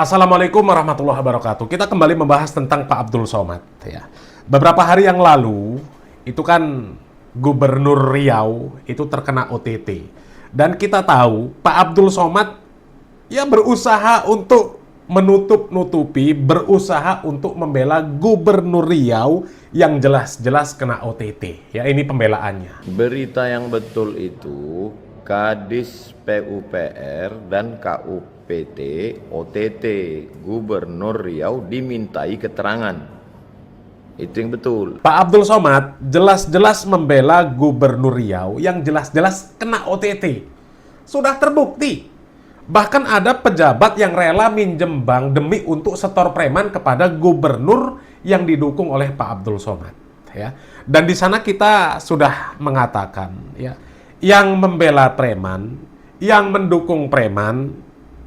Assalamualaikum warahmatullahi wabarakatuh. Kita kembali membahas tentang Pak Abdul Somad. Ya. Beberapa hari yang lalu, itu kan Gubernur Riau itu terkena OTT. Dan kita tahu Pak Abdul Somad ya berusaha untuk menutup-nutupi, berusaha untuk membela Gubernur Riau yang jelas-jelas kena OTT. Ya, ini pembelaannya. Berita yang betul itu Kadis PUPR dan KUPT OTT Gubernur Riau dimintai keterangan. Itu yang betul. Pak Abdul Somad jelas-jelas membela Gubernur Riau yang jelas-jelas kena OTT. Sudah terbukti. Bahkan ada pejabat yang rela minjem bank demi untuk setor preman kepada gubernur yang didukung oleh Pak Abdul Somad. Ya. Dan di sana kita sudah mengatakan, ya, yang membela preman, yang mendukung preman,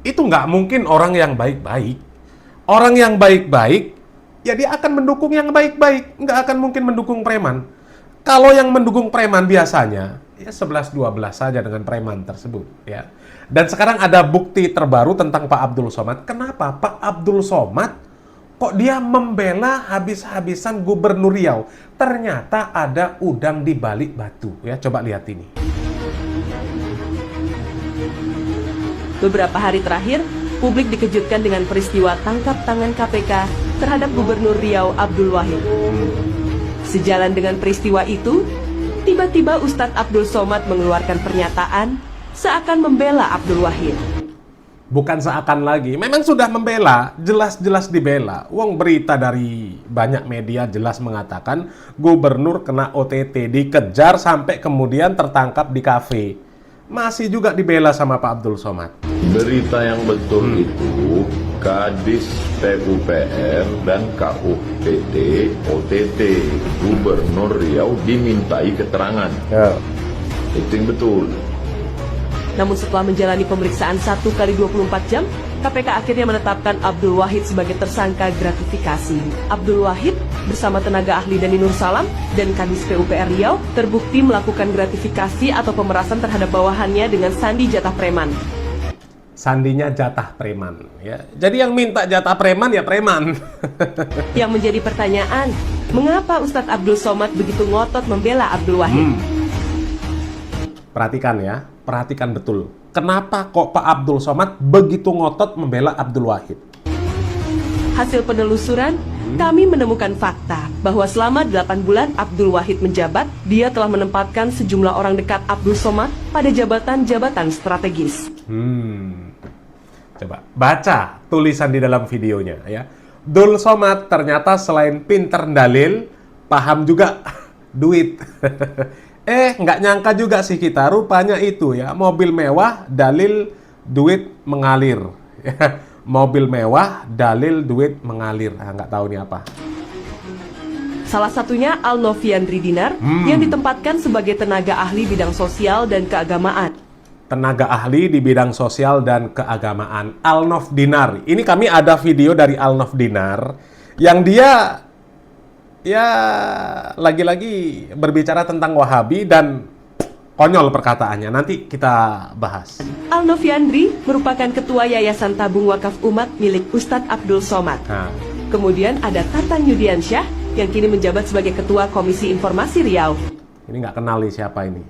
itu nggak mungkin orang yang baik-baik. Orang yang baik-baik, ya dia akan mendukung yang baik-baik, nggak akan mungkin mendukung preman. Kalau yang mendukung preman biasanya, ya 11-12 saja dengan preman tersebut. Ya. Dan sekarang ada bukti terbaru tentang Pak Abdul Somad. Kenapa Pak Abdul Somad kok dia membela habis-habisan Gubernur Riau? Ternyata ada udang di balik batu. Ya, coba lihat ini. Beberapa hari terakhir, publik dikejutkan dengan peristiwa tangkap tangan KPK terhadap Gubernur Riau Abdul Wahid. Sejalan dengan peristiwa itu, tiba-tiba Ustadz Abdul Somad mengeluarkan pernyataan seakan membela Abdul Wahid. Bukan seakan lagi, memang sudah membela, jelas-jelas dibela. Uang berita dari banyak media jelas mengatakan gubernur kena OTT, dikejar sampai kemudian tertangkap di kafe. Masih juga dibela sama Pak Abdul Somad. Berita yang betul itu Kadis PUPR dan KUPT OTT Gubernur Riau dimintai keterangan. Ya. Itu yang betul. Namun setelah menjalani pemeriksaan 1 kali 24 jam, KPK akhirnya menetapkan Abdul Wahid sebagai tersangka gratifikasi. Abdul Wahid bersama tenaga ahli Dani Nur Salam dan Kadis PUPR Riau terbukti melakukan gratifikasi atau pemerasan terhadap bawahannya dengan sandi jatah preman. Sandinya jatah preman. Ya. Jadi yang minta jatah preman ya preman. Yang menjadi pertanyaan, mengapa Ustadz Abdul Somad begitu ngotot membela Abdul Wahid? Perhatikan ya, perhatikan betul. Kenapa kok Pak Abdul Somad begitu ngotot membela Abdul Wahid? Hasil penelusuran, kami menemukan fakta bahwa selama 8 bulan Abdul Wahid menjabat, dia telah menempatkan sejumlah orang dekat Abdul Somad pada jabatan-jabatan strategis. Coba baca tulisan di dalam videonya ya. Abdul Somad ternyata selain pinter dalil, paham juga duit. Nggak nyangka juga sih kita, rupanya itu ya, mobil mewah, dalil duit mengalir. Mobil mewah, dalil duit mengalir. Nggak tahu nih apa. Salah satunya Alnoviandri Dinar yang ditempatkan sebagai tenaga ahli bidang sosial dan keagamaan. Tenaga ahli di bidang sosial dan keagamaan, Alnov Dinar. Ini kami ada video dari Alnov Dinar yang dia ya lagi-lagi berbicara tentang Wahabi dan konyol perkataannya. Nanti kita bahas. Alnoviandri merupakan ketua Yayasan Tabung Wakaf Umat milik Ustadz Abdul Somad. Kemudian ada Tatang Yudiansyah yang kini menjabat sebagai ketua Komisi Informasi Riau. Ini nggak kenal nih siapa ini.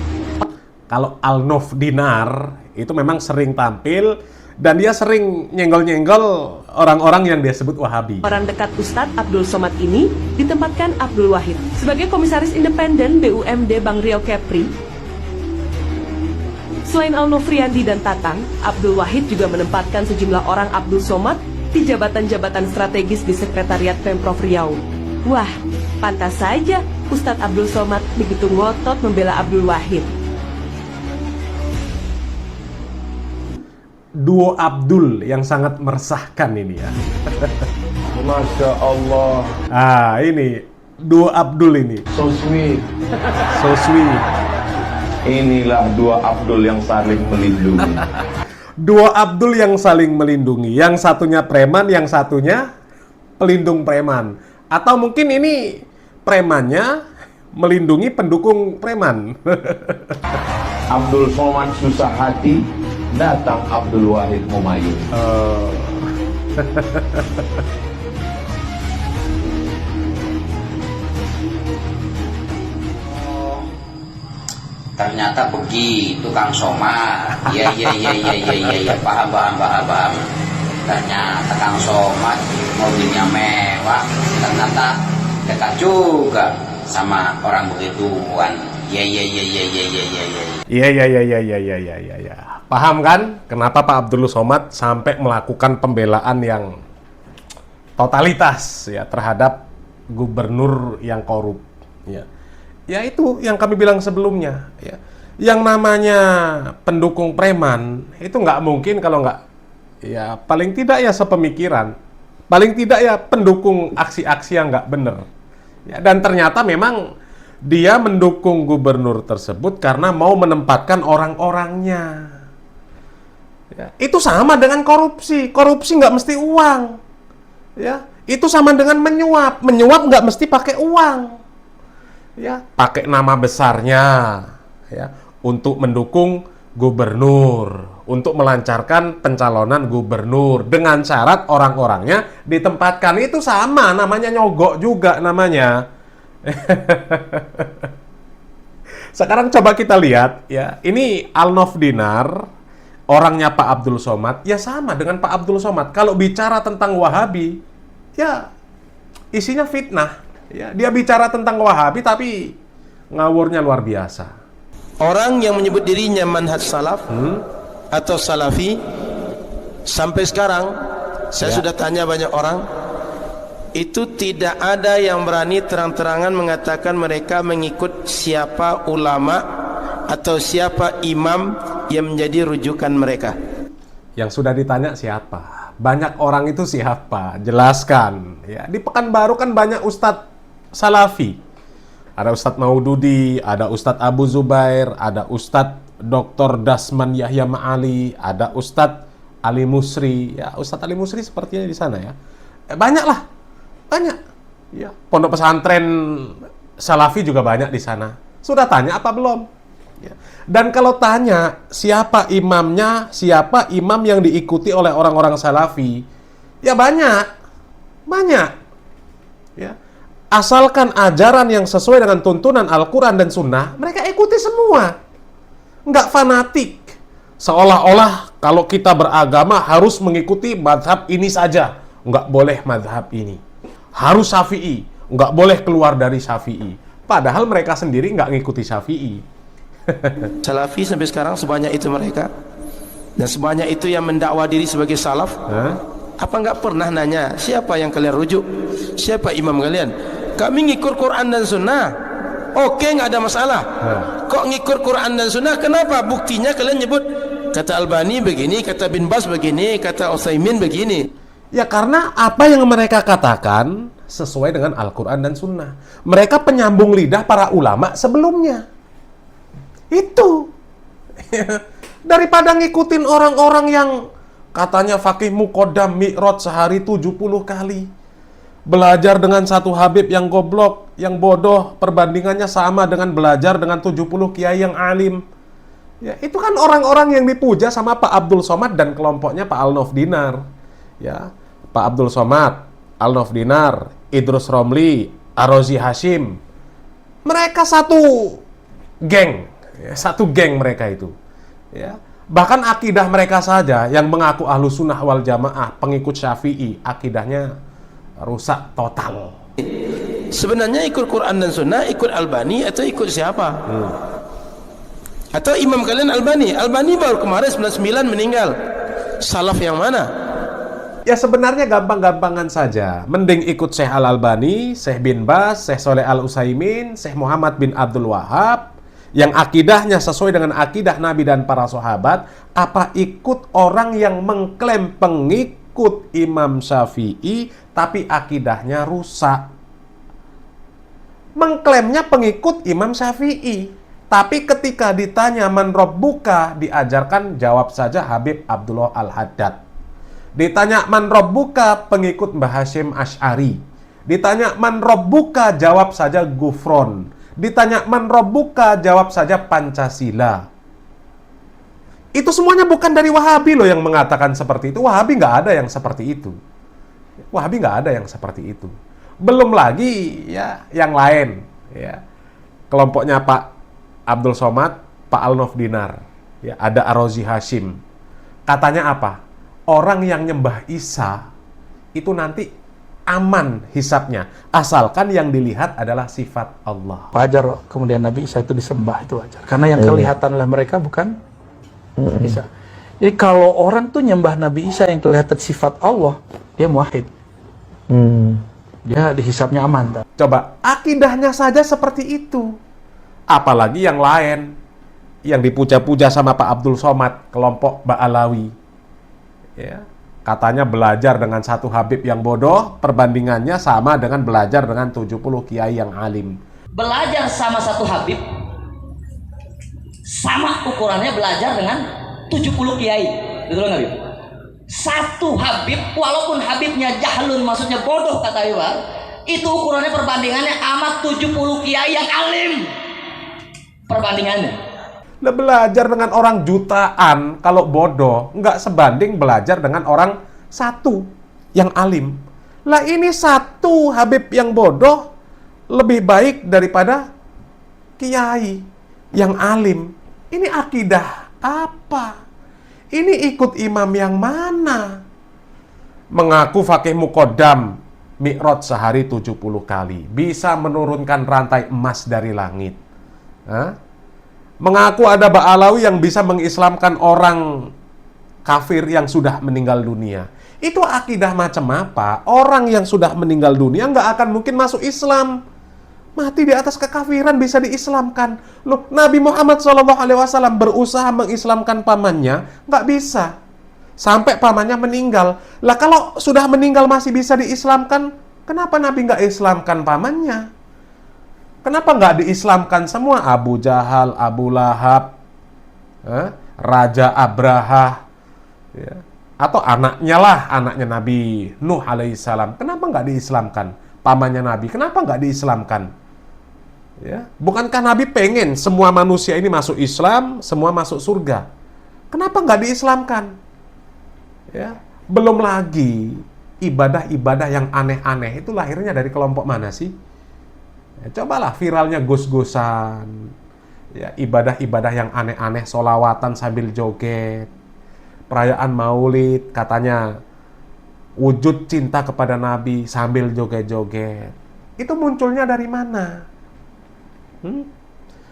Kalau Alnov Dinar itu memang sering tampil dan dia sering nyenggol-nyenggol orang-orang yang dia sebut Wahabi. Orang dekat Ustadz Abdul Somad ini ditempatkan Abdul Wahid sebagai Komisaris Independen BUMD Bank Riau Kepri. Selain Alnovriandi dan Tatang, Abdul Wahid juga menempatkan sejumlah orang Abdul Somad di jabatan-jabatan strategis di Sekretariat Pemprov Riau. Wah, pantas saja Ustadz Abdul Somad begitu ngotot membela Abdul Wahid. Duo Abdul yang sangat meresahkan ini ya. Masya Allah. Ini duo Abdul ini. So sweet. So sweet. Inilah dua Abdul yang saling melindungi. Dua Abdul yang saling melindungi. Yang satunya preman, yang satunya pelindung preman. Atau mungkin ini premannya melindungi pendukung preman. Abdul Somad susah hati, datang Abdul Wahid Humayun. Ternyata begitu Kang Somad. Iya, paham. Ternyata Kang Somad mobilnya mewah, ternyata dekat juga sama orang begituan. Iya. Paham kan kenapa Pak Abdul Somad sampai melakukan pembelaan yang totalitas ya terhadap gubernur yang korup ya. Ya itu yang kami bilang sebelumnya ya. Yang namanya pendukung preman itu nggak mungkin kalau nggak ya paling tidak ya sepemikiran, paling tidak ya pendukung aksi-aksi yang nggak bener ya. Dan ternyata memang dia mendukung gubernur tersebut karena mau menempatkan orang-orangnya ya. Itu sama dengan korupsi nggak mesti uang ya. Itu sama dengan menyuap nggak mesti pakai uang ya, pakai nama besarnya ya untuk mendukung gubernur, untuk melancarkan pencalonan gubernur dengan syarat orang-orangnya ditempatkan. Itu sama, namanya nyogok juga namanya. Sekarang coba kita lihat ya, ini Alnof Dinar, orangnya Pak Abdul Somad, ya sama dengan Pak Abdul Somad. Kalau bicara tentang Wahabi, ya isinya fitnah. Ya, dia bicara tentang Wahabi tapi ngawurnya luar biasa. Orang yang menyebut dirinya manhaj salaf atau salafi, sampai sekarang saya sudah tanya banyak orang, itu tidak ada yang berani terang-terangan mengatakan mereka mengikut siapa ulama atau siapa imam yang menjadi rujukan mereka. Yang sudah ditanya siapa? Banyak orang itu siapa? Jelaskan. Ya, di Pekanbaru kan banyak ustadz salafi. Ada Ustadz Maududi, ada Ustadz Abu Zubair, ada Ustadz Dr. Dasman Yahya Ma'ali, ada Ustadz Ali Musri. Ya, Ustadz Ali Musri sepertinya di sana ya. Banyak lah. Banyak. Ya, pondok pesantren salafi juga banyak di sana. Sudah tanya apa belum? Ya. Dan kalau tanya siapa imamnya, siapa imam yang diikuti oleh orang-orang salafi? Ya banyak. Banyak. Ya. Asalkan ajaran yang sesuai dengan tuntunan Al-Quran dan Sunnah, mereka ikuti semua. Nggak fanatik. Seolah-olah kalau kita beragama harus mengikuti madhab ini saja. Nggak boleh madhab ini. Harus Syafi'i. Nggak boleh keluar dari Syafi'i. Padahal mereka sendiri nggak ngikuti Syafi'i. Salafi sampai sekarang sebanyak itu mereka. Dan sebanyak itu yang mendakwa diri sebagai salaf. Apa nggak pernah nanya, siapa yang kalian rujuk? Siapa imam kalian? Kami ngikut Quran dan Sunnah. Oke, nggak ada masalah. Kok ngikut Quran dan Sunnah? Kenapa? Buktinya kalian nyebut kata Albani begini, kata Bin Bas begini, kata Utsaimin begini. Ya karena apa yang mereka katakan sesuai dengan Al-Quran dan Sunnah. Mereka penyambung lidah para ulama sebelumnya. Itu. Daripada ngikutin orang-orang yang katanya fakih muqaddam mi'raj sehari 70 kali. Belajar dengan satu Habib yang goblok, yang bodoh, perbandingannya sama dengan belajar dengan 70 kiai yang alim. Ya, itu kan orang-orang yang dipuja sama Pak Abdul Somad dan kelompoknya Pak Alnof Dinar. Ya, Pak Abdul Somad, Alnof Dinar, Idrus Romli, Arozi Hashim. Mereka satu geng, ya, satu geng mereka itu. Ya. Bahkan akidah mereka saja yang mengaku ahlu sunnah wal jamaah, pengikut Syafi'i, akidahnya rusak total. Sebenarnya ikut Quran dan Sunnah, ikut Albani atau ikut siapa? Atau imam kalian Albani? Albani baru kemarin 99 meninggal. Salaf yang mana? Ya sebenarnya gampang-gampangan saja. Mending ikut Syekh Al-Albani, Syekh bin Bas, Syekh Soleh Al-Utsaimin, Syekh Muhammad bin Abdul Wahab, yang akidahnya sesuai dengan akidah Nabi dan para sahabat, apa ikut orang yang mengklaim pengikut Imam Syafi'i tapi akidahnya rusak? Mengklaimnya pengikut Imam Syafi'i, tapi ketika ditanya man rabbuka, diajarkan jawab saja Habib Abdullah Al-Haddad. Ditanya man rabbuka, pengikut Mbah Hasyim Asy'ari. Ditanya man rabbuka, jawab saja Gufron. Ditanya man rabbuka, jawab saja Pancasila. Itu semuanya bukan dari Wahabi loh yang mengatakan seperti itu. Wahabi nggak ada yang seperti itu. Wahabi nggak ada yang seperti itu. Belum lagi ya yang lain. Ya. Kelompoknya Pak Abdul Somad, Pak Al-Nof Dinar. Ya, ada Ar-Razi Hashim. Katanya apa? Orang yang nyembah Isa itu nanti aman hisapnya. Asalkan yang dilihat adalah sifat Allah. Wajar kemudian Nabi Isa itu disembah, itu wajar. Karena yang kelihatan oleh mereka bukan Isa. Jadi kalau orang tuh nyembah Nabi Isa yang kelihatan sifat Allah, dia muwahhid. Dia dihisapnya aman. Coba, akidahnya saja seperti itu. Apalagi yang lain. Yang dipuja-puja sama Pak Abdul Somad, kelompok Ba'alawi. Ya, katanya belajar dengan satu Habib yang bodoh, perbandingannya sama dengan belajar dengan 70 kiai yang alim. Belajar sama satu Habib, sama ukurannya belajar dengan 70 kiai. Betul nggak, Habib? Satu Habib, walaupun Habibnya jahlun, maksudnya bodoh kata Iwan, itu ukurannya perbandingannya amat 70 kiai yang alim. Perbandingannya. Nah, belajar dengan orang jutaan, kalau bodoh, nggak sebanding belajar dengan orang satu yang alim. Lah ini satu Habib yang bodoh, lebih baik daripada kiai yang alim. Ini akidah apa? Ini ikut imam yang mana? Mengaku fakih muqaddam, mi'raj sehari 70 kali. Bisa menurunkan rantai emas dari langit. Hah? Mengaku ada Ba'alawi yang bisa mengislamkan orang kafir yang sudah meninggal dunia. Itu akidah macam apa? Orang yang sudah meninggal dunia nggak akan mungkin masuk Islam. Mati di atas kekafiran bisa diislamkan. Loh, Nabi Muhammad SAW berusaha mengislamkan pamannya, nggak bisa. Sampai pamannya meninggal. Lah kalau sudah meninggal masih bisa diislamkan, kenapa Nabi nggak islamkan pamannya? Kenapa nggak diislamkan semua? Abu Jahal, Abu Lahab, Raja Abraha, ya. Atau anaknya lah, anaknya Nabi Nuh alaihissalam. Kenapa nggak diislamkan? Pamannya Nabi, kenapa nggak diislamkan? Ya. Bukankah Nabi pengen semua manusia ini masuk Islam, semua masuk surga? Kenapa nggak diislamkan? Ya. Belum lagi ibadah-ibadah yang aneh-aneh itu lahirnya dari kelompok mana sih? Ya, cobalah viralnya gus-gusan, ya, ibadah-ibadah yang aneh-aneh, solawatan sambil joget, perayaan maulid, katanya wujud cinta kepada Nabi sambil joget-joget. Itu munculnya dari mana?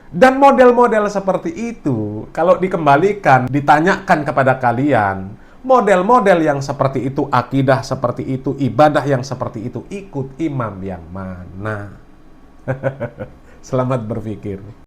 Dan model-model seperti itu, kalau dikembalikan, ditanyakan kepada kalian, model-model yang seperti itu, akidah seperti itu, ibadah yang seperti itu, ikut imam yang mana? Selamat berpikir.